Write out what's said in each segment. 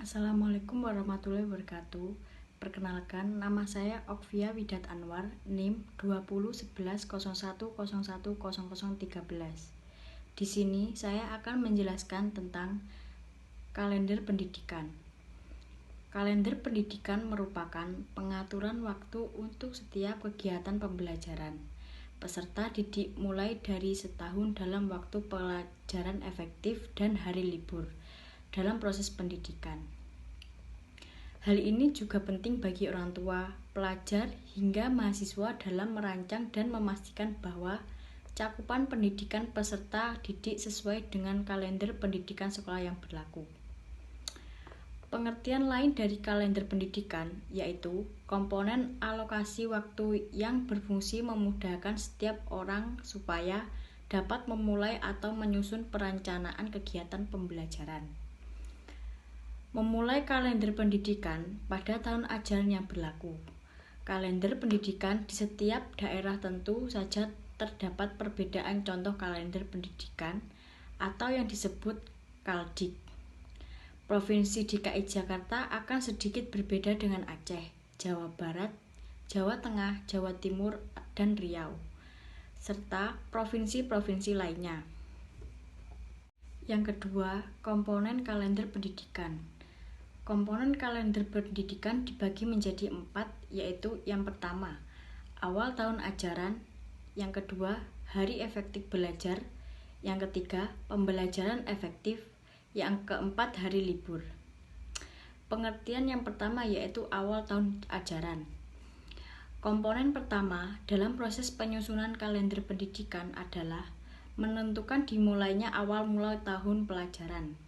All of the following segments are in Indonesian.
Assalamualaikum warahmatullahi wabarakatuh. Perkenalkan, nama saya Okvia Widat Anwar, NIM 201101010013. Di sini saya akan menjelaskan tentang kalender pendidikan. Kalender pendidikan merupakan pengaturan waktu untuk setiap kegiatan pembelajaran. Peserta didik mulai dari setahun dalam waktu pelajaran efektif dan hari libur dalam proses pendidikan. Hal ini juga penting bagi orang tua, pelajar, hingga mahasiswa dalam merancang dan memastikan bahwa cakupan pendidikan peserta didik sesuai dengan kalender pendidikan sekolah yang berlaku. Pengertian lain dari kalender pendidikan yaitu komponen alokasi waktu yang berfungsi memudahkan setiap orang supaya dapat memulai atau menyusun perencanaan kegiatan pembelajaran. Memulai kalender pendidikan pada tahun ajaran yang berlaku. Kalender pendidikan di setiap daerah tentu saja terdapat perbedaan contoh kalender pendidikan atau yang disebut Kaldik. Provinsi DKI Jakarta akan sedikit berbeda dengan Aceh, Jawa Barat, Jawa Tengah, Jawa Timur, dan Riau, serta provinsi-provinsi lainnya. Yang kedua, komponen kalender pendidikan. Komponen kalender pendidikan dibagi menjadi 4, yaitu yang pertama, awal tahun ajaran, yang kedua, hari efektif belajar, yang ketiga, pembelajaran efektif, yang keempat, hari libur. Pengertian yang pertama yaitu awal tahun ajaran. Komponen pertama dalam proses penyusunan kalender pendidikan adalah menentukan dimulainya awal mula tahun pelajaran.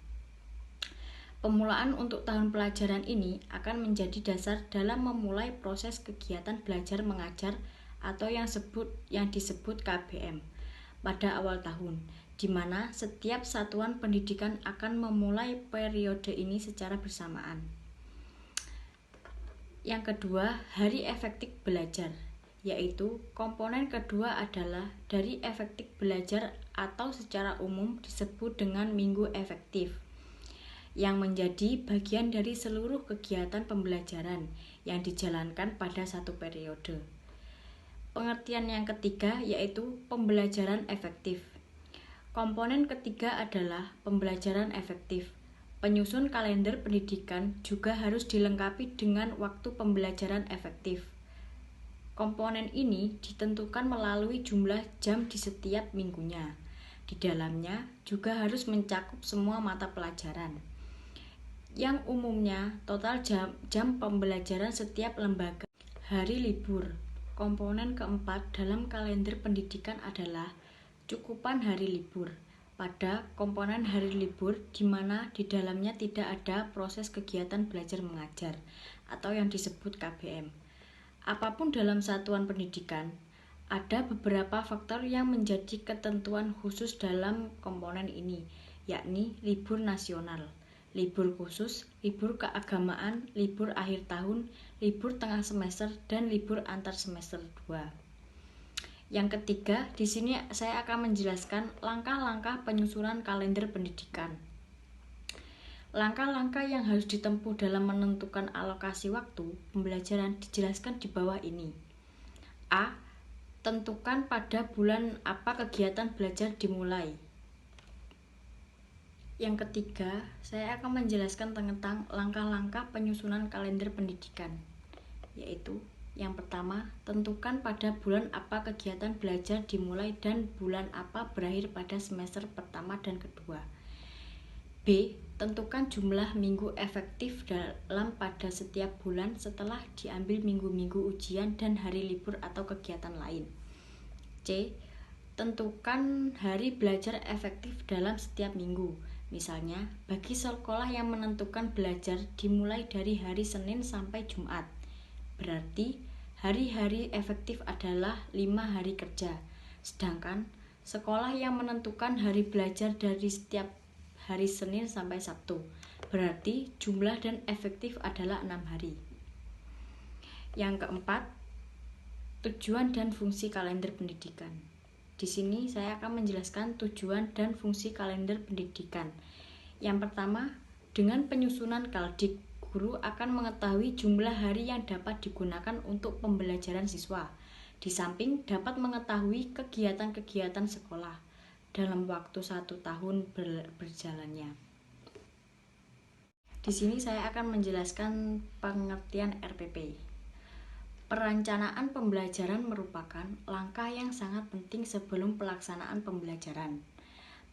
Pemulaan untuk tahun pelajaran ini akan menjadi dasar dalam memulai proses kegiatan belajar mengajar atau yang disebut KBM pada awal tahun, di mana setiap satuan pendidikan akan memulai periode ini secara bersamaan. Yang kedua, hari efektif belajar, yaitu komponen kedua adalah dari efektif belajar atau secara umum disebut dengan minggu efektif, yang menjadi bagian dari seluruh kegiatan pembelajaran yang dijalankan pada satu periode. Pengertian yang ketiga yaitu pembelajaran efektif. Komponen ketiga adalah pembelajaran efektif. Penyusun kalender pendidikan juga harus dilengkapi dengan waktu pembelajaran efektif. Komponen ini ditentukan melalui jumlah jam di setiap minggunya. Di dalamnya juga harus mencakup semua mata pelajaran. Yang umumnya total jam pembelajaran setiap lembaga. Hari libur. Komponen keempat dalam kalender pendidikan adalah cukupan hari libur. Pada komponen hari libur di mana di dalamnya tidak ada proses kegiatan belajar mengajar atau yang disebut KBM. Apapun dalam satuan pendidikan, ada beberapa faktor yang menjadi ketentuan khusus dalam komponen ini, yakni libur nasional, libur khusus, libur keagamaan, libur akhir tahun, libur tengah semester, dan libur antar semester 2. Yang ketiga, di sini saya akan menjelaskan langkah-langkah penyusunan kalender pendidikan. Langkah-langkah yang harus ditempuh dalam menentukan alokasi waktu pembelajaran dijelaskan di bawah ini. A. Tentukan pada bulan apa kegiatan belajar dimulai. Yang ketiga, saya akan menjelaskan tentang langkah-langkah penyusunan kalender pendidikan, yaitu yang pertama, tentukan pada bulan apa kegiatan belajar dimulai dan bulan apa berakhir pada semester pertama dan kedua. B. Tentukan jumlah minggu efektif dalam pada setiap bulan setelah diambil minggu-minggu ujian dan hari libur atau kegiatan lain. C. Tentukan hari belajar efektif dalam setiap minggu. Misalnya, bagi sekolah yang menentukan belajar dimulai dari hari Senin sampai Jumat, berarti hari-hari efektif adalah 5 hari kerja. Sedangkan sekolah yang menentukan hari belajar dari setiap hari Senin sampai Sabtu, berarti jumlah dan efektif adalah 6 hari. Yang keempat, tujuan dan fungsi kalender pendidikan. Di sini saya akan menjelaskan tujuan dan fungsi kalender pendidikan. Yang pertama, Dengan penyusunan Kaldik, guru akan mengetahui jumlah hari yang dapat digunakan untuk pembelajaran siswa, di samping dapat mengetahui kegiatan-kegiatan sekolah dalam waktu 1 tahun berjalannya. Di sini saya akan menjelaskan pengertian RPP. Perencanaan pembelajaran merupakan langkah yang sangat penting sebelum pelaksanaan pembelajaran.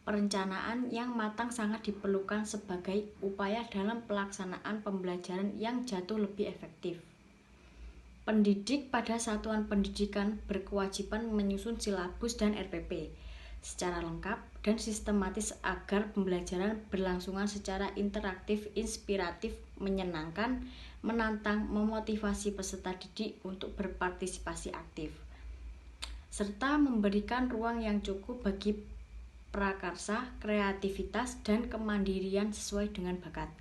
Perencanaan yang matang sangat diperlukan sebagai upaya dalam pelaksanaan pembelajaran yang jatuh lebih efektif. Pendidik pada satuan pendidikan berkewajiban menyusun silabus dan RPP secara lengkap dan sistematis agar pembelajaran berlangsungan secara interaktif, inspiratif, menyenangkan, menantang, memotivasi peserta didik untuk berpartisipasi aktif, serta memberikan ruang yang cukup bagi prakarsa, kreativitas, dan kemandirian sesuai dengan bakat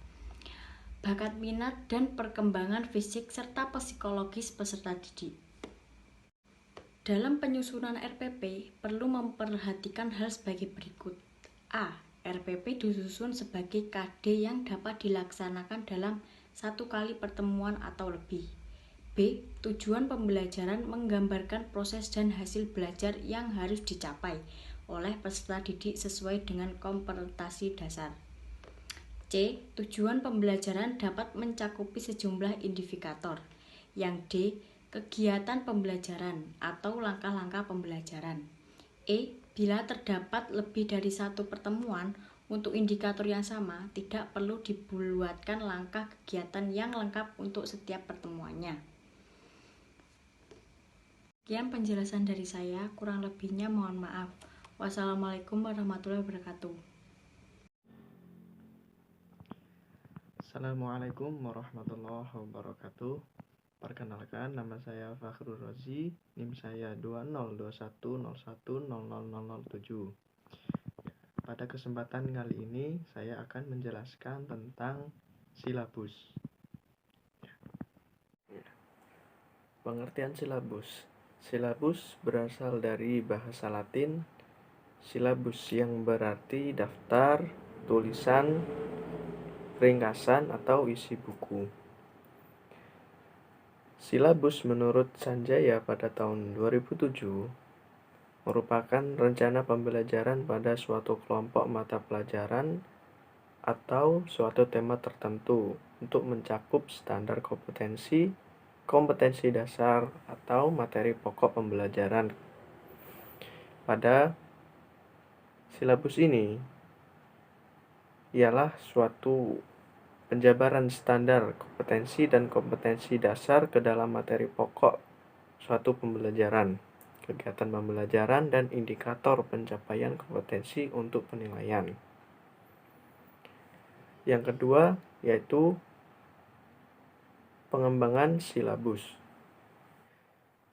minat, dan perkembangan fisik serta psikologis peserta didik. Dalam penyusunan RPP, perlu memperhatikan hal sebagai berikut. A. RPP disusun sebagai KD yang dapat dilaksanakan dalam 1 kali pertemuan atau lebih. B. Tujuan pembelajaran menggambarkan proses dan hasil belajar yang harus dicapai oleh peserta didik sesuai dengan kompetensi dasar. C. Tujuan pembelajaran dapat mencakupi sejumlah indikator. Yang D. Kegiatan pembelajaran atau langkah-langkah pembelajaran. E. Bila terdapat lebih dari 1 pertemuan untuk indikator yang sama, tidak perlu dibuatkan langkah kegiatan yang lengkap untuk setiap pertemuannya. Sekian penjelasan dari saya, kurang lebihnya mohon maaf. Wassalamualaikum warahmatullahi wabarakatuh. Assalamualaikum warahmatullahi wabarakatuh. Perkenalkan, nama saya Fakhrul Rozi, NIM saya 2021010007. Pada kesempatan kali ini, saya akan menjelaskan tentang silabus. Pengertian silabus. Silabus berasal dari bahasa Latin silabus yang berarti daftar, tulisan, ringkasan, atau isi buku. Silabus menurut Sanjaya pada tahun 2007 merupakan rencana pembelajaran pada suatu kelompok mata pelajaran atau suatu tema tertentu untuk mencakup standar kompetensi, kompetensi dasar, atau materi pokok pembelajaran. Pada silabus ini ialah suatu penjabaran standar kompetensi dan kompetensi dasar ke dalam materi pokok suatu pembelajaran, kegiatan pembelajaran, dan indikator pencapaian kompetensi untuk penilaian. Yang kedua yaitu pengembangan silabus.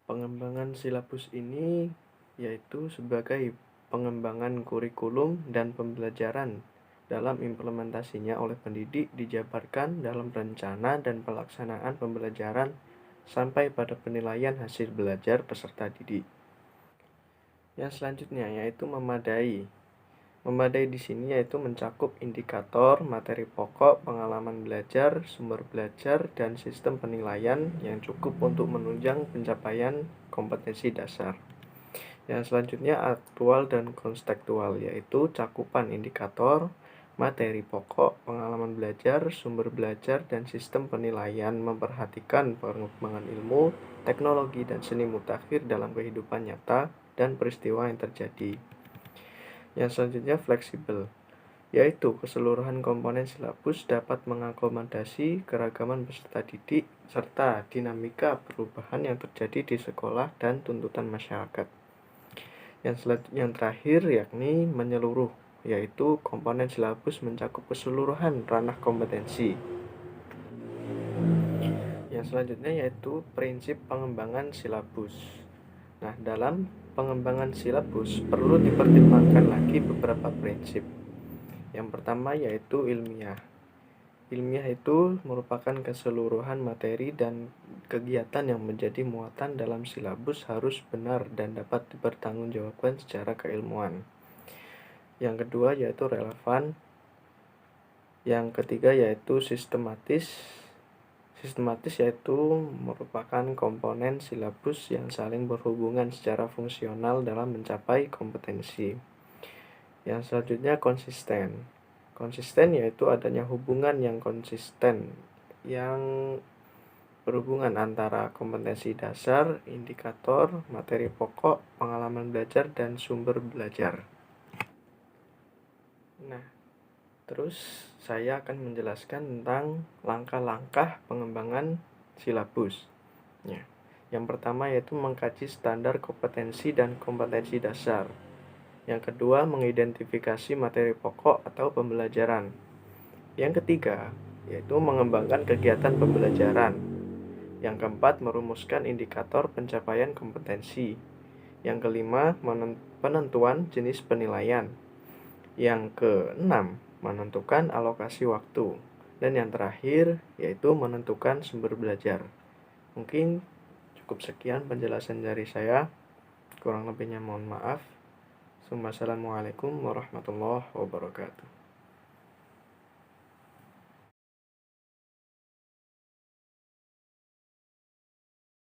Pengembangan silabus ini yaitu sebagai pengembangan kurikulum dan pembelajaran dalam implementasinya oleh pendidik dijabarkan dalam rencana dan pelaksanaan pembelajaran sampai pada penilaian hasil belajar peserta didik. Yang selanjutnya yaitu memadai. Memadai di sini yaitu mencakup indikator, materi pokok, pengalaman belajar, sumber belajar, dan sistem penilaian yang cukup untuk menunjang pencapaian kompetensi dasar. Yang selanjutnya aktual dan konstekstual, yaitu cakupan indikator, materi pokok, pengalaman belajar, sumber belajar, dan sistem penilaian memperhatikan perkembangan ilmu, teknologi, dan seni mutakhir dalam kehidupan nyata dan peristiwa yang terjadi. Yang selanjutnya fleksibel, yaitu keseluruhan komponen silabus dapat mengakomodasi keragaman peserta didik serta dinamika perubahan yang terjadi di sekolah dan tuntutan masyarakat. Yang terakhir yakni menyeluruh, yaitu komponen silabus mencakup keseluruhan ranah kompetensi. Yang selanjutnya yaitu prinsip pengembangan silabus. Nah, dalam pengembangan silabus perlu dipertimbangkan lagi beberapa prinsip. Yang pertama yaitu ilmiah. Ilmiah itu merupakan keseluruhan materi dan kegiatan yang menjadi muatan dalam silabus harus benar dan dapat dipertanggungjawabkan secara keilmuan. Yang kedua yaitu relevan, Yang ketiga yaitu sistematis. Sistematis yaitu merupakan komponen silabus yang saling berhubungan secara fungsional dalam mencapai kompetensi. Yang selanjutnya konsisten. Konsisten yaitu adanya hubungan yang konsisten yang berhubungan antara kompetensi dasar, indikator, materi pokok, pengalaman belajar, dan sumber belajar. Nah, terus saya akan menjelaskan tentang langkah-langkah pengembangan silabus. Yang pertama yaitu mengkaji standar kompetensi dan kompetensi dasar. Yang kedua, mengidentifikasi materi pokok atau pembelajaran. Yang ketiga, yaitu mengembangkan kegiatan pembelajaran. Yang keempat, merumuskan indikator pencapaian kompetensi. Yang kelima, penentuan jenis penilaian. Yang keenam, menentukan alokasi waktu. Dan yang terakhir, yaitu menentukan sumber belajar. Mungkin cukup sekian penjelasan dari saya. Kurang lebihnya mohon maaf. Assalamualaikum warahmatullahi wabarakatuh.